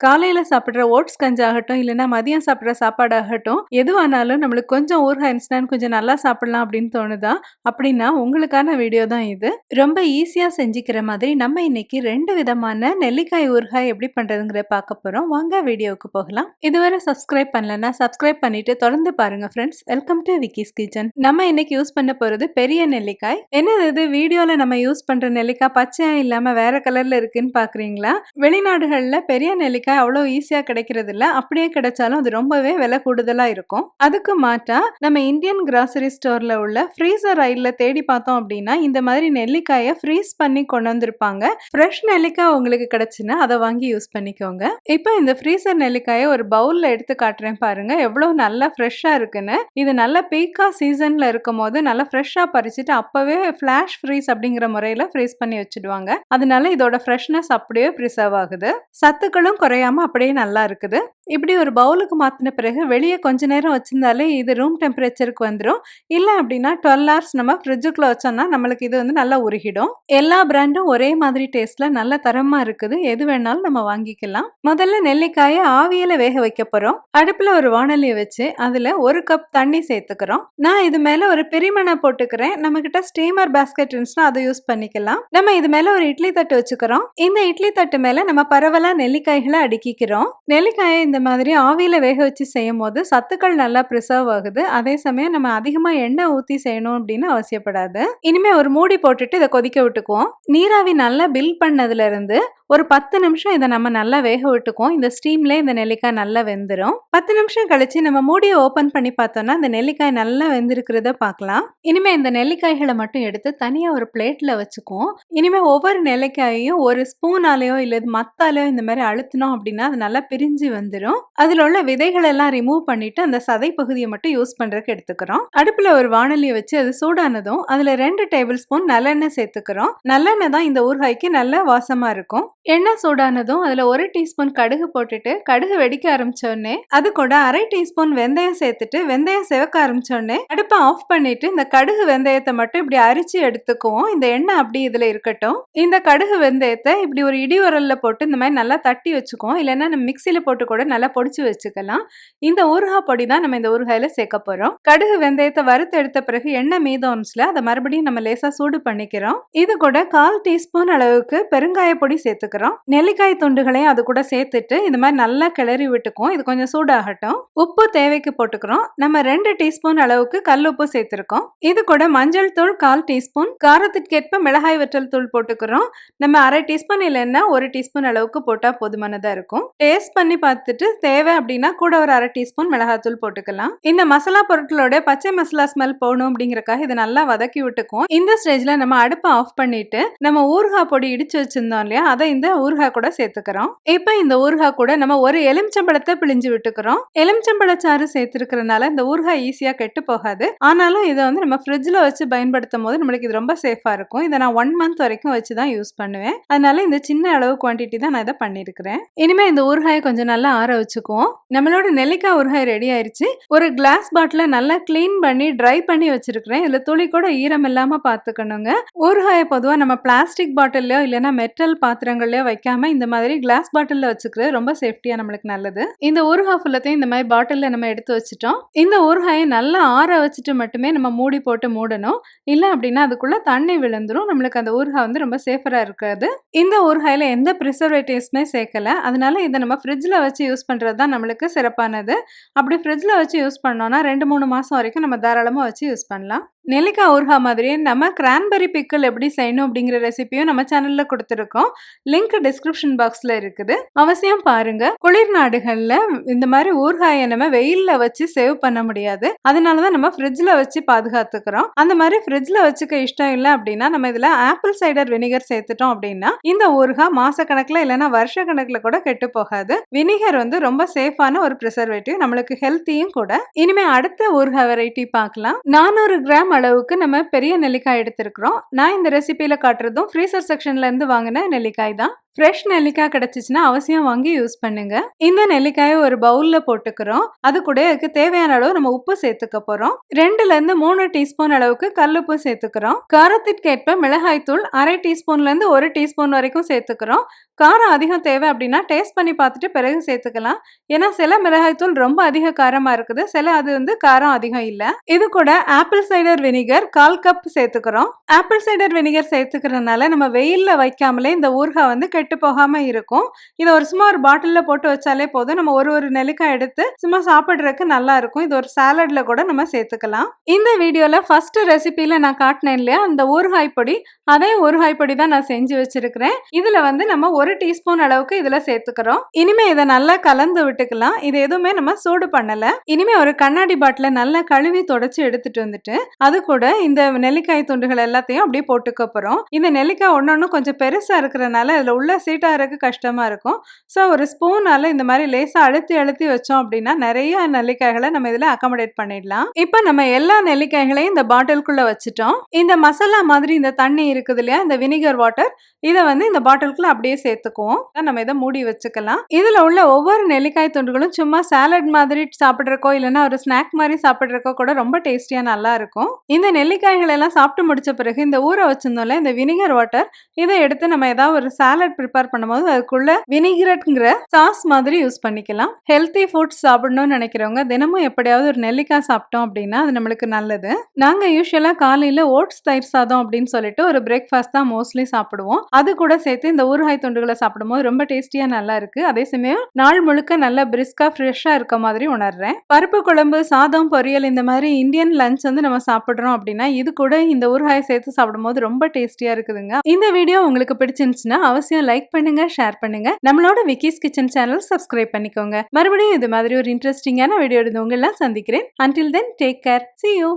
காலையில சாப்பிடுற ஓட்ஸ் கஞ்சி ஆகட்டும், இல்லன்னா மதியம் சாப்பிடுற சாப்பாடாகட்டும், எதுவானாலும் நம்மளுக்கு கொஞ்சம் ஊறுகாய் இருந்துச்சுன்னா கொஞ்சம் நல்லா சாப்பிடலாம் அப்படின்னு தோணுதா? அப்படின்னா உங்களுக்கான வீடியோ தான் இது. ரொம்ப ஈஸியா செஞ்சுக்கிற மாதிரி நம்ம இன்னைக்கு 2 விதமான நெல்லிக்காய் ஊறுகாய் எப்படி பண்றதுங்கிறத பார்க்க போறோம். வாங்க வீடியோவுக்கு போகலாம். இதுவரை சப்ஸ்கிரைப் பண்ணலன்னா சப்ஸ்கிரைப் பண்ணிட்டு தொடர்ந்து பாருங்க friends. Welcome to Vicky's kitchen. நம்ம இன்னைக்கு யூஸ் பண்ண போறது பெரிய நெல்லிக்காய். என்னது இது வீடியோல நம்ம யூஸ் பண்ற நெல்லிக்காய் பச்சையா இல்லாம வேற கலர்ல இருக்குன்னு பாக்குறீங்களா? வெளிநாடுகள்ல பெரிய நெல்லிக்காய் அவ்வளோ ஈஸியா கிடைக்கிறது இல்ல. அப்படியே கிடைச்சாலும் அது ரொம்பவே விலை கூடுதலா இருக்கும். அதுக்கு மாற்றா நம்ம இந்தியன் கிராசரி ஸ்டோர்ல உள்ள ஃப்ரீசர் ஐல்ல தேடி பார்த்தோம் அப்படின்னா இந்த மாதிரி நெல்லிக்காயை ஃப்ரீஸ் பண்ணி கொண்டு வந்திருப்பாங்க. ஃப்ரெஷ் நெல்லிக்காய் உங்களுக்கு கிடைச்சுன்னா அதை வாங்கி யூஸ் பண்ணிக்கோங்க. இப்போ இந்த ஃப்ரீசர் நெல்லிக்காயை ஒரு பவுல்ல எடுத்து காட்டுறேன் பாருங்க எவ்வளவு நல்லா ஃப்ரெஷ்ஷா இருக்குன்னு. இது நல்ல பீக்கா சீசன்ல இருக்கும் போது நல்லா ஃப்ரெஷ்ஷா பறிச்சுட்டு அப்பவே ஃபிளாஷ் ஃப்ரீஸ் அப்படிங்கிற முறையில ஃப்ரீஸ் பண்ணி வச்சிடுவாங்க. அதனால இதோட ஃப்ரெஷ்னஸ் அப்படியே ப்ரிசர்வ் ஆகுது. சத்துக்களும் குறையாம அப்படியே நல்லா இருக்குது. இப்படி ஒரு பவுலுக்கு மாத்தின பிறகு வெளியே கொஞ்ச நேரம் வச்சிருந்தாலே இது ரூம் டெம்பரேச்சருக்கு வந்துடும். இல்லை அப்படின்னா 12 hours நம்ம ஃப்ரிட்ஜுக்குள்ள வச்சோம்னா நம்மளுக்கு இது வந்து நல்லா உருகிடும். எல்லா பிராண்டும் ஒரே மாதிரி டேஸ்ட்ல நல்ல தரமா இருக்குது. எது வேணாலும் நம்ம வாங்கிக்கலாம். முதல்ல நெல்லிக்காயை ஆவியில வேக வைக்க போறோம். அடுப்புல ஒரு வாணலியை வச்சு அதுல 1 கப் தண்ணி சேர்த்துக்கிறோம். நான் இது மேல ஒரு பிரிமணை போட்டுக்கிறேன். நம்ம கிட்ட ஸ்டீமர் பேஸ்கெட் இருந்துச்சுன்னா அதை யூஸ் பண்ணிக்கலாம். நம்ம இது மேல ஒரு இட்லி தட்டு வச்சுக்கிறோம். இந்த இட்லி தட்டு மேல நம்ம பரவலா நெல்லிக்காய்களை அடுக்கிக்கிறோம். நெல்லிக்காயை இந்த மாதிரி ஆவியில வேக வச்சு செய்யும் போது சத்துக்கள் நல்லா ப்ரிசர்வ் ஆகுது. அதே சமயம் நம்ம அதிகமா எண்ணெய் ஊத்தி செய்யணும் அப்படின்னு அவசியப்படாது. இனிமே ஒரு மூடி போட்டுட்டு இதை கொதிக்க விட்டுக்குவோம். நீராவி நல்லா பில்ட் பண்ணதுல இருந்து ஒரு 10 நிமிஷம் இதை நம்ம நல்லா வேக விட்டுக்குவோம். இந்த ஸ்டீம்ல இந்த நெல்லிக்காய் நல்லா வெந்துடும். 10 நிமிஷம் கழிச்சு நம்ம மூடியை ஓபன் பண்ணி பார்த்தோம்னா இந்த நெல்லிக்காய் நல்லா வெந்திருக்கிறத பார்க்கலாம். இனிமே இந்த நெல்லிக்காய்களை மட்டும் எடுத்து தனியா ஒரு பிளேட்ல வச்சுக்குவோம். இனிமே ஒவ்வொரு நெல்லிக்காயையும் ஒரு ஸ்பூனாலேயோ இல்ல மத்தாலேயோ இந்த மாதிரி அழுத்தினோம் அப்படின்னா அது நல்லா பிரிஞ்சு வந்துடும். அதுல உள்ள விதைகள் எல்லாம் ரிமூவ் பண்ணிட்டு அந்த சதை பகுதியை மட்டும் யூஸ் பண்றதுக்கு எடுத்துக்கிறோம். அடுப்புல ஒரு வாணலியை வச்சு அது சூடானதும் அதுல 2 டேபிள் ஸ்பூன் நல்லெண்ணெய் சேர்த்துக்கிறோம். நல்லெண்ணெய் தான் இந்த ஊறுகாய்க்கு நல்ல வாசமா இருக்கும். எண்ணெய் சூடானதும் அதுல 1 டீஸ்பூன் கடுகு போட்டுட்டு கடுகு வெடிக்க ஆரம்பிச்சோடனே அது கூட 1/2 டீஸ்பூன் வெந்தயம் சேர்த்துட்டு வெந்தயம் செவக்க ஆரம்பிச்சோடனே அடுப்பை ஆஃப் பண்ணிட்டு இந்த கடுகு வெந்தயத்தை மட்டும் இப்படி அரிச்சு எடுத்துக்குவோம். இந்த எண்ணெய் அப்படி இதுல இருக்கட்டும். இந்த கடுகு வெந்தயத்தை இப்படி ஒரு இடி உரல்ல போட்டு இந்த மாதிரி நல்லா தட்டி வச்சுக்குவோம். இல்லைன்னா நம்ம மிக்சியில போட்டு கூட நல்லா பொடிச்சு வச்சுக்கலாம். இந்த ஊறுகாய் பொடி தான் நம்ம இந்த ஊறுகாயில சேர்க்க போறோம். கடுகு வெந்தயத்தை வறுத்து எடுத்த பிறகு எண்ணெய் மீதம் அதை மறுபடியும் நம்ம லேசா சூடு பண்ணிக்கிறோம். இது கூட 1/4 டீஸ்பூன் அளவுக்கு பெருங்காய பொடி சேர்த்துக்கிறோம். நெல்லிக்காய் துண்டுகளையும் அது கூட சேர்த்துட்டு இந்த மாதிரி நல்லா கிளறி விட்டுக்குவோம். இது கொஞ்சம் சூடாகட்டும். உப்பு தேவைக்கு போட்டுக்கிறோம். நம்ம 2 டீஸ்பூன் அளவுக்கு கல் உப்பு சேர்த்திருக்கோம். இது கூட மஞ்சள் தூள் 1/4 டீஸ்பூன், காரத்திற்கேற்ப மிளகாய் வற்றல் தூள் போட்டுக்கிறோம். நம்ம 1/2 டீஸ்பூன் இல்லைன்னா 1 டீஸ்பூன் அளவுக்கு போட்டா போதுமானதா இருக்கும். டேஸ்ட் பண்ணி பார்த்துட்டு தேவை அப்படின்னா கூட ஒரு 1/2 டீஸ்பூன் மிளகாய் தூள் போட்டுக்கலாம். இந்த மசாலா பொருட்களோட பச்சை மசாலா ஸ்மெல் போகணும் அப்படிங்கறக்காக இதை நல்லா வதக்கி விட்டுக்குவோம். இந்த ஸ்டேஜ்ல நம்ம அடுப்பை ஆஃப் பண்ணிட்டு நம்ம ஊறுகாய் பொடி இடிச்சு வச்சிருந்தோம் இல்லையா அதை இந்த ஊறுகாய் கூட சேர்த்துக்கிறோம். இப்ப இந்த ஊறுகாய் கூட நம்ம ஒரு எலுமிச்சம்பழத்தை பிழிஞ்சு விட்டுக்கிறோம். எலுமிச்சம்பழச்சாறு சேர்த்திருக்கிறதுனால இந்த ஊறுகாய் ஈஸியா கெட்டு போகாது. ஆனாலும் இதை வந்து நம்ம ஃப்ரிட்ஜ்ல வச்சு பயன்படுத்தும் போது நம்மளுக்கு இது ரொம்ப சேஃபா இருக்கும். இதை நான் 1 month வரைக்கும் வச்சுதான் யூஸ் பண்ணுவேன். அதனால இந்த சின்ன அளவு குவான்டிட்டி தான் நான் இதை பண்ணிருக்கிறேன். இனிமே இந்த ஊறுகாயை கொஞ்சம் நல்லா ஆற வச்சுக்குவோம். நம்மளோட நெல்லிக்காய் ஊறுகாய் ரெடி ஆயிருச்சு. ஒரு கிளாஸ் பாட்டில நல்லா கிளீன் பண்ணி ட்ரை பண்ணி வச்சிருக்கிறேன். இதுல துளி கூட ஈரம் இல்லாம பாத்துக்கணுங்க. ஊறுகாயை பொதுவா நம்ம பிளாஸ்டிக் பாட்டில்லயோ இல்லைன்னா மெட்டல் பாத்திரங்கள்லயோ வைக்காம இந்த மாதிரி கிளாஸ் பாட்டில்ல வச்சுக்கிறது ரொம்ப சேஃப்டியா நம்மளுக்கு நல்லது. இந்த ஊறுகாய் ஃபுல்லத்தையும் இந்த மாதிரி பாட்டில்ல நம்ம எடுத்து வச்சுட்டோம். இந்த ஊறுகாயை நல்லா ஆற வச்சுட்டு மட்டுமே நம்ம மூடி போட்டு மூடணும். இல்ல அப்படின்னா அதுக்குள்ள தண்ணி விழுந்துரும். நம்மளுக்கு அந்த ஊறுகாய் வந்து ரொம்ப சேஃபரா இருக்காது. இந்த ஊறுகாயில எந்த ப்ரிசர்வேட்டிவ்ஸுமே சேர்க்கல. அதனால இதை நம்ம ஃப்ரிட்ஜ்ல வச்சு யூஸ் பண்றது தான் நம்மளுக்கு சிறப்பானது. அப்படி ஃப்ரிட்ஜ்ல வச்சு யூஸ் பண்ணோம்னா 2-3 மாசம் வரைக்கும் நம்ம தாராளமா வச்சு யூஸ் பண்ணலாம். நெல்லிக்காய் ஊறுகாய் மாதிரியே நம்ம கிரான்பெரி பிக்கல் எப்படி செய்யணும் அப்படிங்கிற ரெசிபியும் நம்ம சேனல்ல கொடுத்துருக்கோம். லிங்க் டிஸ்கிரிப்ஷன் பாக்ஸ்ல இருக்குது. அவசியம் பாருங்க. குளிர் நாடுகள்ல இந்த மாதிரி ஊறுகாயை நம்ம வெயில்ல வச்சு சேவ் பண்ண முடியாது. அதனாலதான் நம்ம ஃப்ரிட்ஜ்ல வச்சு பாதுகாத்துக்கிறோம். அந்த மாதிரி ஃப்ரிட்ஜ்ல வச்சுக்க இஷ்டம் இல்லை அப்படின்னா நம்ம இதுல ஆப்பிள் சைடர் வினிகர் சேர்த்துட்டோம் அப்படின்னா இந்த ஊறுகாய் மாசக்கணக்கில் இல்லைன்னா வருஷ கணக்குல கூட கெட்டு போகாது. வினிகர் வந்து ரொம்ப சேஃபான ஒரு ப்ரிசர்வேட்டிவ், நம்மளுக்கு ஹெல்த்தியும் கூட. இனிமே அடுத்த ஊறுகாய் வெரைட்டி பார்க்கலாம். 400 கிராம் அளவுக்கு நம்ம பெரிய நெல்லிக்காய் எடுத்திருக்கிறோம். நான் இந்த ரெசிபியில காட்டுறதும் ஃப்ரீசர் செக்ஷன்ல இருந்து வாங்கின நெல்லிக்காய் தான். ஃப்ரெஷ் நெல்லிக்காய் கிடைச்சிச்சுன்னா அவசியம் வாங்கி யூஸ் பண்ணுங்க. இந்த நெல்லிக்காயை ஒரு பவுல்ல போட்டுக்கிறோம். அது கூட அதுக்கு தேவையான அளவு நம்ம உப்பு சேர்த்துக்க போறோம். 2ல இருந்து 3 டீஸ்பூன் அளவுக்கு கல்லுப்பு சேர்த்துக்கிறோம். காரத்திற்கேற்ப மிளகாய் தூள் 1/2 டீஸ்பூன்ல இருந்து 1 டீஸ்பூன் வரைக்கும் சேர்த்துக்கிறோம். காரம் அதிகம் தேவை அப்படின்னா டேஸ்ட் பண்ணி பார்த்துட்டு பிறகு சேர்த்துக்கலாம். ஏன்னா சில மிளகாய் தூள் ரொம்ப அதிக காரமா இருக்குது, சில அது வந்து காரம் அதிகம் இல்ல. இது கூட ஆப்பிள் சைடர் வினிகர் 1/4 கப் சேர்த்துக்கிறோம். ஆப்பிள் சைடர் வினிகர் சேர்த்துக்கிறதுனால நம்ம வெயில்ல வைக்காமலே இந்த ஊறுகாய் வந்து கெட்டு போகாம இருக்கும். இதை சும்மா ஒரு பாட்டில்ல போட்டு வச்சாலே போதும். நம்ம ஒரு நெல்லிக்காய் எடுத்து சும்மா சாப்பிடுறதுக்கு நல்லா இருக்கும். இது ஒரு சாலட்ல கூட நம்ம சேர்த்துக்கலாம். இந்த வீடியோல ஃபர்ஸ்ட் ரெசிபில நான் காட்டினேன் இல்லையா அந்த ஊறுகாய் பொடி, அதே ஊறுகாய் பொடி தான் நான் செஞ்சு வச்சிருக்கிறேன். இதுல வந்து நம்ம 1 டீஸ்பூன் அளவுக்கு இதுல சேர்த்துக்கிறோம். இனிமே இதை நல்லா கலந்து விட்டுக்கலாம். இது எதுவுமே நம்ம சூடு பண்ணல. இனிமே ஒரு கண்ணாடி பாட்டில நல்லா கழுவி தொடச்சு எடுத்துட்டு வந்துட்டு அது கூட இந்த நெல்லிக்காய் துண்டுகள் எல்லாத்தையும் அப்படியே போட்டுக்க போறோம். இந்த நெல்லிக்காய் ஒன்னொன்னு கொஞ்சம் பெருசா இருக்கிறதுனால அதுல உள்ள சீட்டாறதுக்கு கஷ்டமா இருக்கும். ஸோ ஒரு ஸ்பூனால இந்த மாதிரி லேசா அழுத்தி அழுத்தி வச்சோம் அப்படின்னா நிறைய நெல்லிக்காய்களை நம்ம இதுல அகாமடேட் பண்ணிடலாம். இப்போ நம்ம எல்லா நெல்லிக்காய்களையும் இந்த பாட்டிலுக்குள்ள வச்சுட்டோம். இந்த மசாலா மாதிரி இந்த தண்ணி இருக்குது இல்லையா, இந்த வினிகர் வாட்டர், இதை வந்து இந்த பாட்டிலுக்குள்ள அப்படியே சேர்த்துக்குவோம். நம்ம இதை மூடி வச்சுக்கலாம். இதுல உள்ள ஒவ்வொரு நெல்லிக்காய் துண்டுகளும் சும்மா சாலட் மாதிரி சாப்பிட்றக்கோ இல்லைன்னா ஒரு ஸ்நாக் மாதிரி சாப்பிட்றக்கோ கூட ரொம்ப டேஸ்டியா நல்லா இருக்கும். இந்த நெல்லிக்காய்கள் எல்லாம் சாப்பிட்டு முடிச்ச பிறகு இந்த ஊற வச்சிருந்தோம்ல இந்த வினிகர் வாட்டர், இதை எடுத்து நம்ம ஏதாவது ஒரு சாலட் ப்ரிப்பேர் பண்ணும்போது அதுக்குள்ள வினிகரட்ங்கிற சாஸ் மாதிரி யூஸ் பண்ணிக்கலாம். ஹெல்த்தி ஃபுட்ஸ் சாப்பிடணும்னு நினைக்கிறவங்க தினமும் எப்படியாவது ஒரு நெல்லிக்காய் சாப்பிட்டோம் அப்படின்னா அது நம்மளுக்கு நல்லது. நாங்க யூஸ்வலா காலையில ஓட்ஸ் தயிர் சாதம் அப்படின்னு சொல்லிட்டு ஒரு பிரேக்ஃபாஸ்ட் தான் மோஸ்ட்லி சாப்பிடுவோம். அது கூட சேர்த்து இந்த ஊறுகாய் துண்டுகளை சாப்பிடும்போது ரொம்ப டேஸ்டியா நல்லா இருக்கு. அதே சமயம் நாள் முழுக்க நல்லா பிரிஸ்கா ஃப்ரெஷ்ஷா இருக்க மாதிரி உணர்றேன். பருப்பு குழம்பு, சாதம், பொரியல் இந்த மாதிரி இந்தியன் லஞ்ச் வந்து நம்ம சாப்பிடுறோம் அப்படின்னா இது கூட இந்த ஊறுகாய் சேர்த்து சாப்பிடும்போது ரொம்ப டேஸ்டியா இருக்குதுங்க. இந்த வீடியோ உங்களுக்கு பிடிச்சிருந்துச்சுன்னா அவசியம் லைக் பண்ணுங்க, ஷேர் பண்ணுங்க. நம்மளோட விக்கிஸ் கிச்சன் சேனல் சப்ஸ்கிரைப் பண்ணிக்கோங்க. மறுபடியும் இது மாதிரி ஒரு இன்ட்ரெஸ்டிங்கான வீடியோ எடுத்து உங்களை சந்திக்கிறேன். Until then, take care. See you.